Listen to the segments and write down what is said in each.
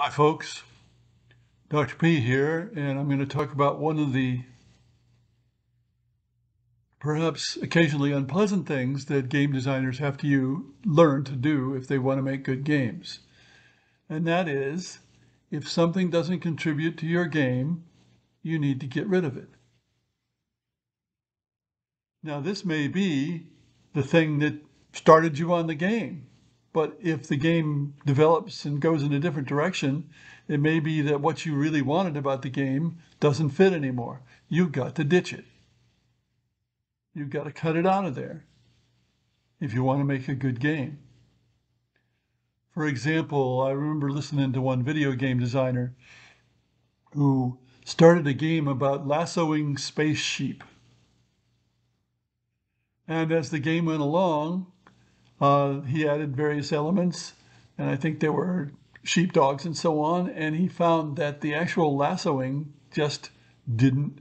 Hi folks, Dr. P here, and I'm going to talk about one of the perhaps occasionally unpleasant things that game designers have to learn to do if they want to make good games. And that is, if something doesn't contribute to your game, you need to get rid of it. Now this may be the thing that started you on the game, but if the game develops and goes in a different direction, it may be that what you really wanted about the game doesn't fit anymore. You've got to ditch it. You've got to cut it out of there if you want to make a good game. For example, I remember listening to one video game designer who started a game about lassoing space sheep. And as the game went along, he added various elements, and I think there were sheepdogs and so on, and he found that the actual lassoing just didn't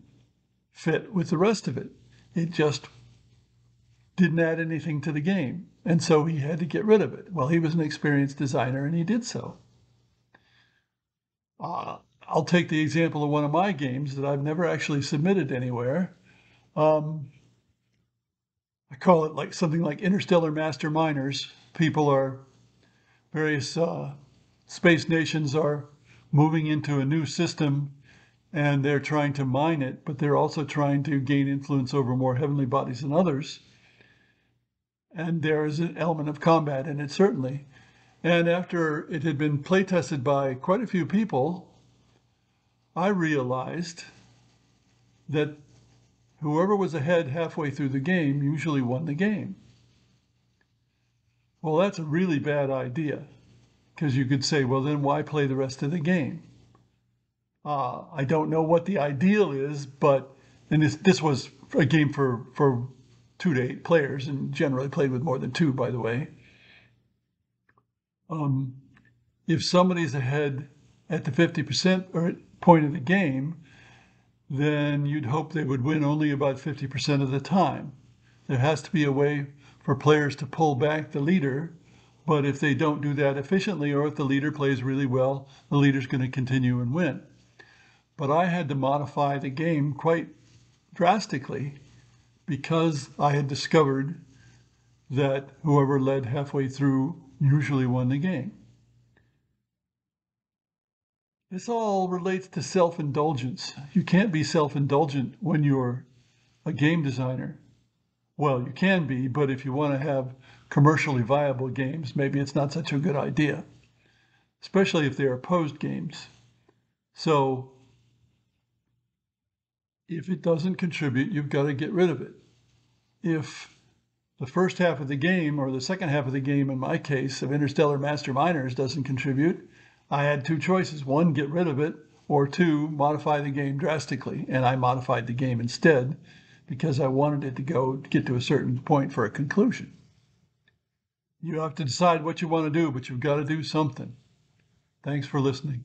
fit with the rest of it. It just didn't add anything to the game, and so he had to get rid of it. Well, he was an experienced designer, and he did so. I'll take the example of one of my games that I've never actually submitted anywhere. I call it like something like Interstellar Master Miners. Various space nations are moving into a new system, and they're trying to mine it, but they're also trying to gain influence over more heavenly bodies than others. And there is an element of combat in it, certainly. And after it had been play tested by quite a few people, I realized that whoever was ahead halfway through the game usually won the game. Well, that's a really bad idea, because you could say, well, then why play the rest of the game? I don't know what the ideal is, but, and this was a game for 2 to 8 players, and generally played with more than 2, by the way. If somebody's ahead at the 50% or point of the game, then you'd hope they would win only about 50% of the time. There has to be a way for players to pull back the leader, but if they don't do that efficiently, or if the leader plays really well, the leader's going to continue and win. But I had to modify the game quite drastically because I had discovered that whoever led halfway through usually won the game. This all relates to self-indulgence. You can't be self-indulgent when you're a game designer. Well, you can be, but if you want to have commercially viable games, maybe it's not such a good idea, especially if they're opposed games. So if it doesn't contribute, you've got to get rid of it. If the first half of the game, or the second half of the game in my case, of Interstellar Master Miners doesn't contribute, I had 2 choices. 1, get rid of it, or 2, modify the game drastically. And I modified the game instead because I wanted it to get to a certain point for a conclusion. You have to decide what you want to do, but you've got to do something. Thanks for listening.